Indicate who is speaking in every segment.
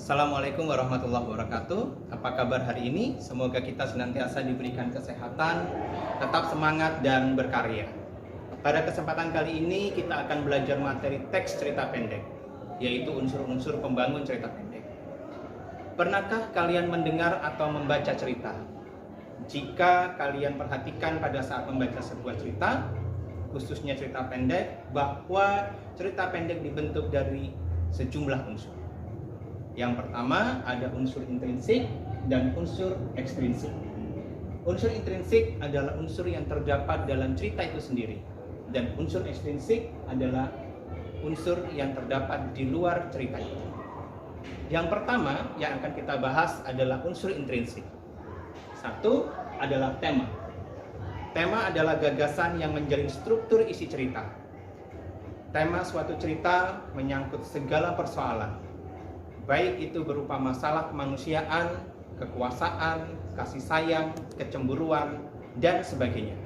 Speaker 1: Assalamualaikum warahmatullahi wabarakatuh. Apa kabar hari ini? Semoga kita senantiasa diberikan kesehatan, tetap semangat dan berkarya. Pada kesempatan kali ini kita akan belajar materi teks cerita pendek, yaitu unsur-unsur pembangun cerita pendek. Pernahkah kalian mendengar atau membaca cerita? Jika kalian perhatikan pada saat membaca sebuah cerita, khususnya cerita pendek, bahwa cerita pendek dibentuk dari sejumlah unsur. Yang pertama ada unsur intrinsik dan unsur ekstrinsik. Unsur intrinsik adalah unsur yang terdapat dalam cerita itu sendiri, dan unsur ekstrinsik adalah unsur yang terdapat di luar cerita itu. Yang pertama yang akan kita bahas adalah unsur intrinsik. Satu adalah tema. Tema adalah gagasan yang menjalin struktur isi cerita. Tema suatu cerita menyangkut segala persoalan, baik itu berupa masalah kemanusiaan, kekuasaan, kasih sayang, kecemburuan, dan sebagainya.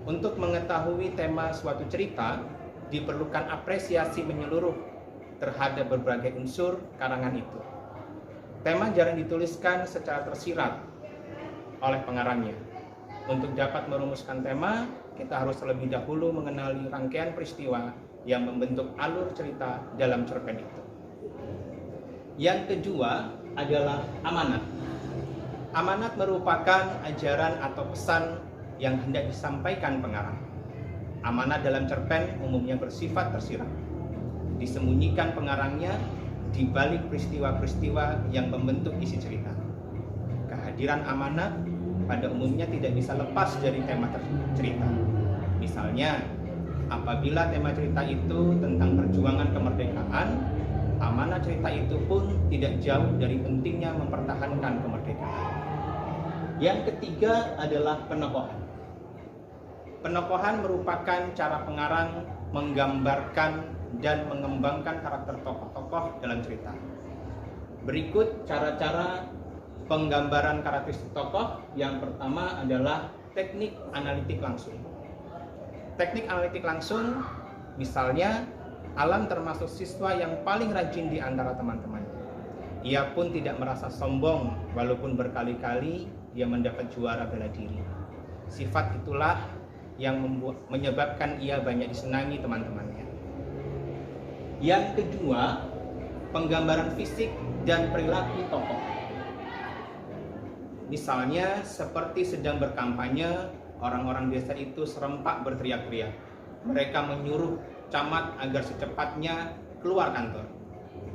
Speaker 1: Untuk mengetahui tema suatu cerita, diperlukan apresiasi menyeluruh terhadap berbagai unsur karangan itu. Tema jarang dituliskan secara tersirat oleh pengarangnya. Untuk dapat merumuskan tema, kita harus terlebih dahulu mengenali rangkaian peristiwa yang membentuk alur cerita dalam cerpen itu. Yang kedua adalah amanat. Amanat merupakan ajaran atau pesan yang hendak disampaikan pengarang. Amanat dalam cerpen umumnya bersifat tersirat. Disembunyikan pengarangnya di balik peristiwa-peristiwa yang membentuk isi cerita. Kehadiran amanat pada umumnya tidak bisa lepas dari tema cerita. Misalnya, apabila tema cerita itu tentang perjuangan kemerdekaan, amanat cerita itu pun tidak jauh dari pentingnya mempertahankan kemerdekaan. Yang ketiga adalah penokohan. Penokohan merupakan cara pengarang menggambarkan dan mengembangkan karakter tokoh-tokoh dalam cerita. Berikut cara-cara penggambaran karakteristik tokoh. Yang pertama adalah teknik analitik langsung. Teknik analitik langsung, misalnya, Alam termasuk siswa yang paling rajin di antara teman-temannya. Ia pun tidak merasa sombong walaupun berkali-kali ia mendapat juara bela diri. Sifat itulah yang menyebabkan ia banyak disenangi teman-temannya. Yang kedua, penggambaran fisik dan perilaku tokoh. Misalnya seperti sedang berkampanye, orang-orang desa itu serempak berteriak-teriak. Mereka menyuruh camat agar secepatnya keluar kantor.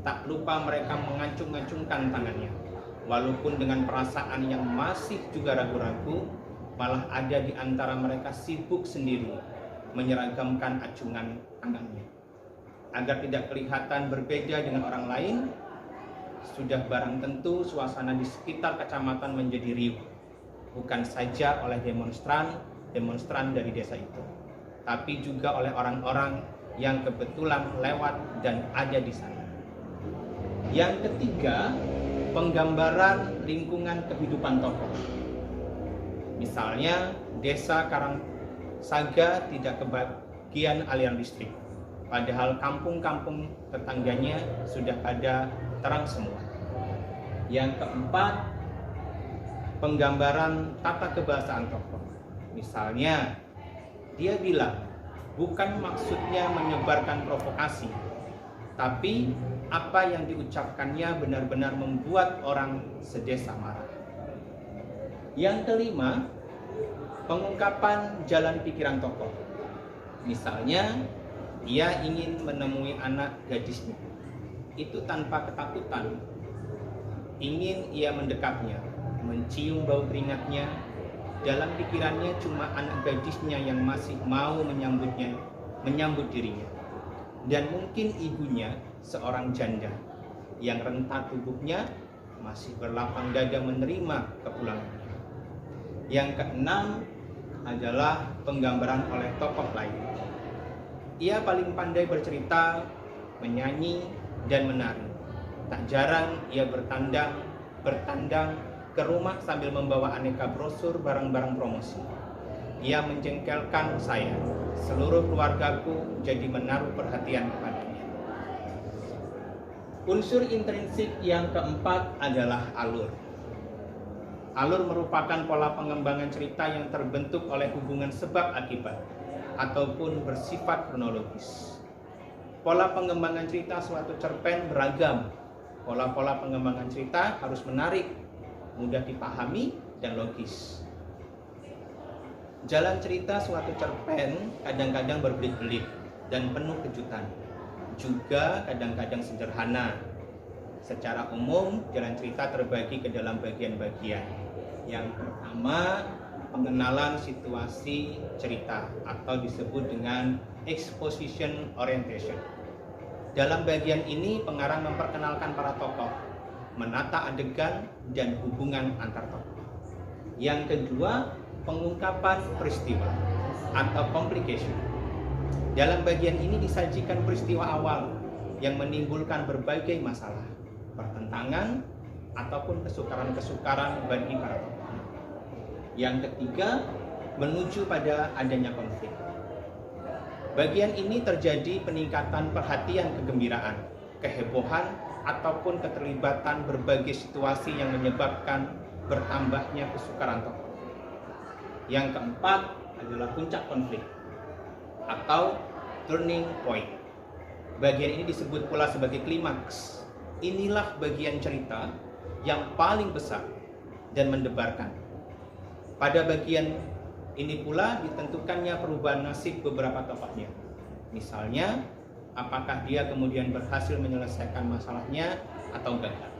Speaker 1: Tak lupa mereka mengacung-acungkan tangannya. Walaupun dengan perasaan yang masih juga ragu-ragu, malah ada di antara mereka sibuk sendiri menyeragamkan acungan tangannya. Agar tidak kelihatan berbeda dengan orang lain, sudah barang tentu suasana di sekitar kecamatan menjadi riuh. Bukan saja oleh demonstran dari desa itu, tapi juga oleh orang-orang yang kebetulan lewat dan ada di sana. Yang ketiga, penggambaran lingkungan kehidupan tokoh. Misalnya, desa Karangsaga tidak kebagian aliran listrik, padahal kampung-kampung tetangganya sudah pada terang semua. Yang keempat, penggambaran tata kebahasaan tokoh. Misalnya, dia bilang, bukan maksudnya menyebarkan provokasi, tapi apa yang diucapkannya benar-benar membuat orang sedesa marah. Yang kelima, pengungkapan jalan pikiran tokoh. Misalnya, dia ingin menemui anak gadisnya. Itu tanpa ketakutan. Ingin ia mendekapnya, mencium bau keringatnya. Dalam pikirannya cuma anak gadisnya yang masih mau menyambut dirinya. Dan mungkin ibunya seorang janda yang renta tubuhnya masih berlapang dada menerima kepulangannya. Yang keenam adalah penggambaran oleh tokoh lain. Ia paling pandai bercerita, menyanyi, dan menari. Tak jarang ia bertandang ke rumah sambil membawa aneka brosur barang-barang promosi. Ia menjengkelkan saya. Seluruh keluargaku jadi menaruh perhatian kepadanya. Unsur intrinsik yang keempat adalah alur. Alur merupakan pola pengembangan cerita yang terbentuk oleh hubungan sebab akibat ataupun bersifat kronologis. Pola pengembangan cerita suatu cerpen beragam. Pola-pola pengembangan cerita harus menarik, mudah dipahami, dan logis. Jalan cerita suatu cerpen kadang-kadang berbelit-belit dan penuh kejutan. Juga kadang-kadang sederhana. Secara umum, jalan cerita terbagi ke dalam bagian-bagian. Yang pertama, pengenalan situasi cerita atau disebut dengan exposition orientation. Dalam bagian ini, pengarang memperkenalkan para tokoh, menata adegan dan hubungan antar tokoh. Yang kedua, pengungkapan peristiwa atau complication. Dalam bagian ini disajikan peristiwa awal yang menimbulkan berbagai masalah, pertentangan, ataupun kesukaran-kesukaran bagi para tokoh. Yang ketiga, menuju pada adanya konflik. Bagian ini terjadi peningkatan perhatian kegembiraan, kehebohan, ataupun keterlibatan berbagai situasi yang menyebabkan bertambahnya kesukaran tokoh. Yang keempat adalah puncak konflik atau turning point. Bagian ini disebut pula sebagai klimaks. Inilah bagian cerita yang paling besar dan mendebarkan. Pada bagian ini pula ditentukannya perubahan nasib beberapa tokohnya. Misalnya, apakah dia kemudian berhasil menyelesaikan masalahnya atau gagal.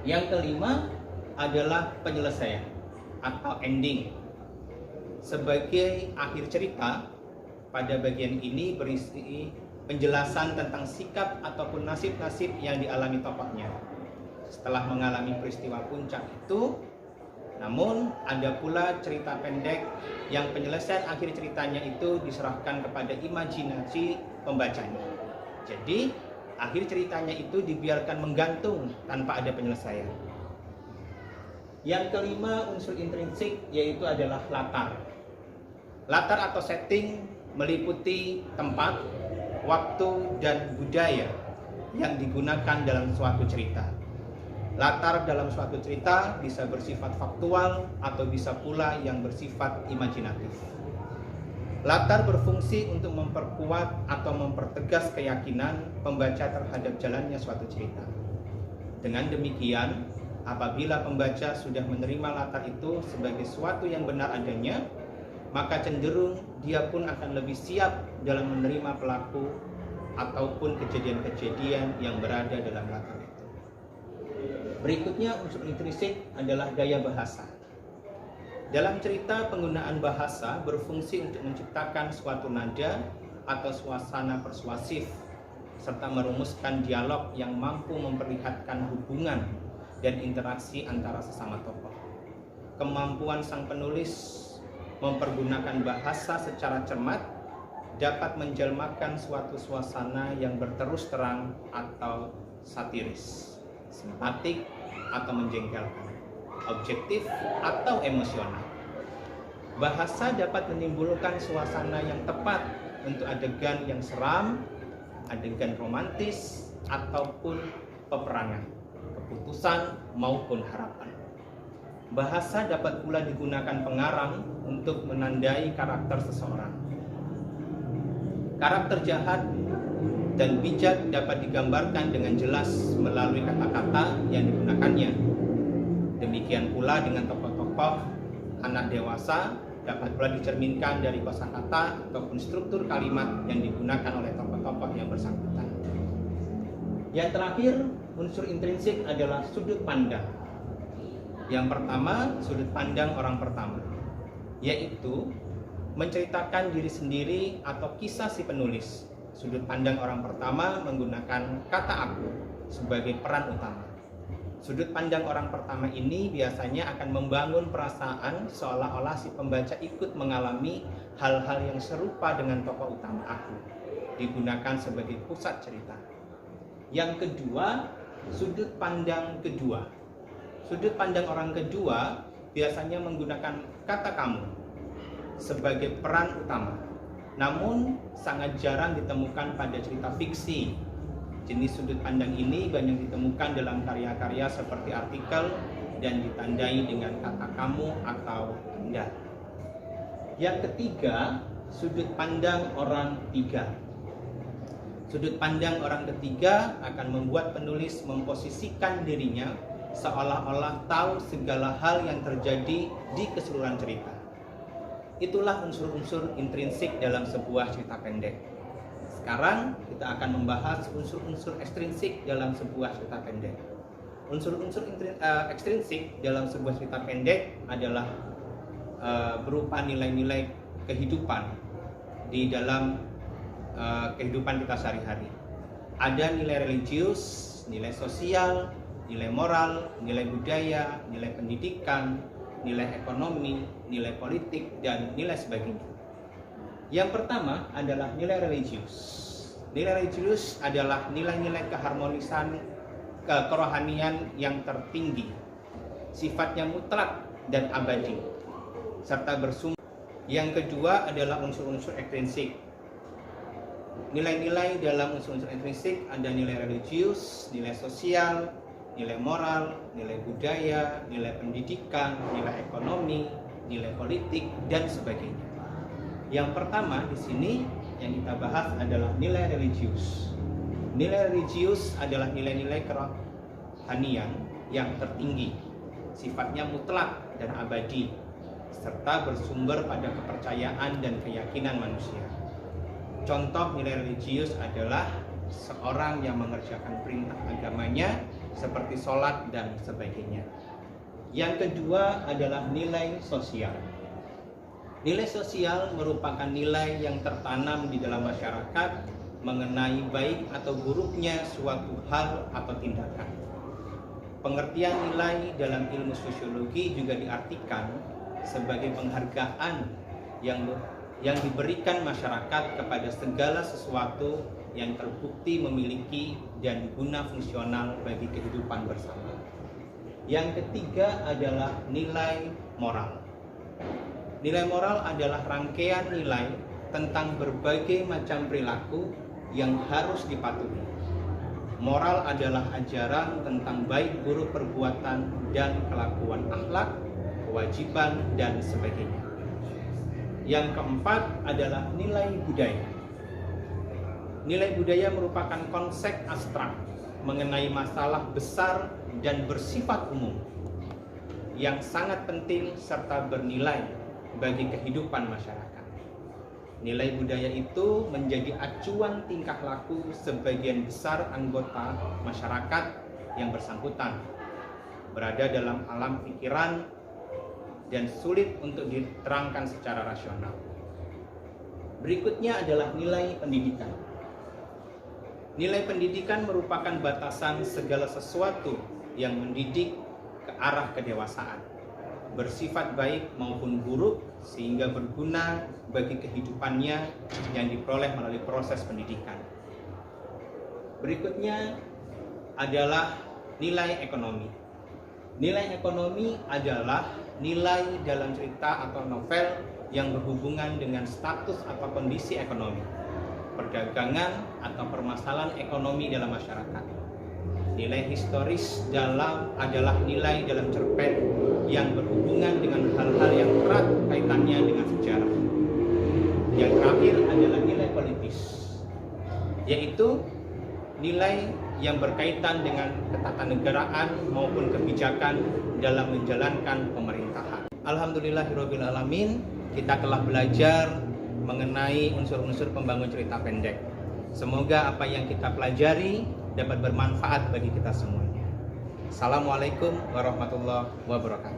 Speaker 1: Yang kelima adalah penyelesaian atau ending. Sebagai akhir cerita, pada bagian ini berisi penjelasan tentang sikap ataupun nasib-nasib yang dialami tokohnya setelah mengalami peristiwa puncak itu. Namun ada pula cerita pendek yang penyelesaian akhir ceritanya itu diserahkan kepada imajinasi pembacanya. Jadi akhir ceritanya itu dibiarkan menggantung tanpa ada penyelesaian. Yang kelima, unsur intrinsik yaitu adalah latar. Latar atau setting meliputi tempat, waktu, dan budaya yang digunakan dalam suatu cerita. Latar dalam suatu cerita bisa bersifat faktual atau bisa pula yang bersifat imajinatif. Latar berfungsi untuk memperkuat atau mempertegas keyakinan pembaca terhadap jalannya suatu cerita. Dengan demikian, apabila pembaca sudah menerima latar itu sebagai suatu yang benar adanya, maka cenderung dia pun akan lebih siap dalam menerima pelaku ataupun kejadian-kejadian yang berada dalam latar itu. Berikutnya, unsur intrinsik adalah gaya bahasa. Dalam cerita, penggunaan bahasa berfungsi untuk menciptakan suatu nada atau suasana persuasif serta merumuskan dialog yang mampu memperlihatkan hubungan dan interaksi antara sesama tokoh. Kemampuan sang penulis mempergunakan bahasa secara cermat dapat menjelmakan suatu suasana yang berterus terang atau satiris, simpatik atau menjengkelkan, objektif atau emosional. Bahasa dapat menimbulkan suasana yang tepat untuk adegan yang seram, adegan romantis, ataupun peperangan, keputusan maupun harapan. Bahasa dapat pula digunakan pengarang untuk menandai karakter seseorang. Karakter jahat dan bijak dapat digambarkan dengan jelas melalui kata-kata yang digunakannya. Demikian pula dengan tokoh-tokoh anak dewasa dapat pula dicerminkan dari kosakata ataupun struktur kalimat yang digunakan oleh tokoh-tokoh yang bersangkutan. Yang terakhir, unsur intrinsik adalah sudut pandang. Yang pertama, sudut pandang orang pertama, yaitu menceritakan diri sendiri atau kisah si penulis. Sudut pandang orang pertama menggunakan kata aku sebagai peran utama. Sudut pandang orang pertama ini biasanya akan membangun perasaan seolah-olah si pembaca ikut mengalami hal-hal yang serupa dengan tokoh utama aku, digunakan sebagai pusat cerita. Yang kedua, sudut pandang kedua. Sudut pandang orang kedua biasanya menggunakan kata kamu sebagai peran utama. Namun sangat jarang ditemukan pada cerita fiksi. Jenis sudut pandang ini banyak ditemukan dalam karya-karya seperti artikel dan ditandai dengan kata kamu atau Anda. Yang ketiga, sudut pandang orang ketiga. Sudut pandang orang ketiga akan membuat penulis memposisikan dirinya seolah-olah tahu segala hal yang terjadi di keseluruhan cerita. Itulah unsur-unsur intrinsik dalam sebuah cerita pendek. Sekarang kita akan membahas unsur-unsur ekstrinsik dalam sebuah cerita pendek. Unsur-unsur ekstrinsik dalam sebuah cerita pendek adalah berupa nilai-nilai kehidupan di dalam kehidupan kita sehari-hari. Ada nilai religius, nilai sosial, nilai moral, nilai budaya, nilai pendidikan, nilai ekonomi, nilai politik, dan nilai sebagainya. Yang pertama adalah nilai religius. Nilai religius adalah nilai-nilai keharmonisan, kerohanian yang tertinggi, sifatnya mutlak dan abadi, serta bersumber. Yang kedua adalah unsur-unsur ekstrinsik. Nilai-nilai dalam unsur-unsur ekstrinsik ada nilai religius, nilai sosial, nilai moral, nilai budaya, nilai pendidikan, nilai ekonomi, nilai politik, dan sebagainya. Yang pertama di sini yang kita bahas adalah nilai religius. Nilai religius adalah nilai-nilai kerohanian yang tertinggi, sifatnya mutlak dan abadi, serta bersumber pada kepercayaan dan keyakinan manusia. Contoh nilai religius adalah seorang yang mengerjakan perintah agamanya seperti sholat dan sebagainya. Yang kedua adalah nilai sosial. Nilai sosial merupakan nilai yang tertanam di dalam masyarakat mengenai baik atau buruknya suatu hal atau tindakan. Pengertian nilai dalam ilmu sosiologi juga diartikan sebagai penghargaan yang diberikan masyarakat kepada segala sesuatu yang terbukti memiliki dan guna fungsional bagi kehidupan bersama. Yang ketiga adalah nilai moral. Nilai moral adalah rangkaian nilai tentang berbagai macam perilaku yang harus dipatuhi. Moral adalah ajaran tentang baik buruk perbuatan dan kelakuan akhlak, kewajiban, dan sebagainya. Yang keempat adalah nilai budaya. Nilai budaya merupakan konsep abstrak mengenai masalah besar dan bersifat umum yang sangat penting serta bernilai bagi kehidupan masyarakat. Nilai budaya itu menjadi acuan tingkah laku sebagian besar anggota masyarakat yang bersangkutan, berada dalam alam pikiran dan sulit untuk diterangkan secara rasional. Berikutnya adalah nilai pendidikan. Nilai pendidikan merupakan batasan segala sesuatu yang mendidik ke arah kedewasaan, bersifat baik maupun buruk, sehingga berguna bagi kehidupannya yang diperoleh melalui proses pendidikan. Berikutnya adalah nilai ekonomi. Nilai ekonomi adalah nilai dalam cerita atau novel yang berhubungan dengan status atau kondisi ekonomi, perdagangan atau permasalahan ekonomi dalam masyarakat. Nilai historis adalah nilai dalam cerpen yang berhubungan dengan hal-hal yang erat kaitannya dengan sejarah. Yang terakhir adalah nilai politis, yaitu nilai yang berkaitan dengan ketatanegaraan maupun kebijakan dalam menjalankan pemerintahan. Alhamdulillahirabbil alamin, kita telah belajar mengenai unsur-unsur pembangun cerita pendek. Semoga apa yang kita pelajari dapat bermanfaat bagi kita semuanya. Assalamualaikum warahmatullahi wabarakatuh.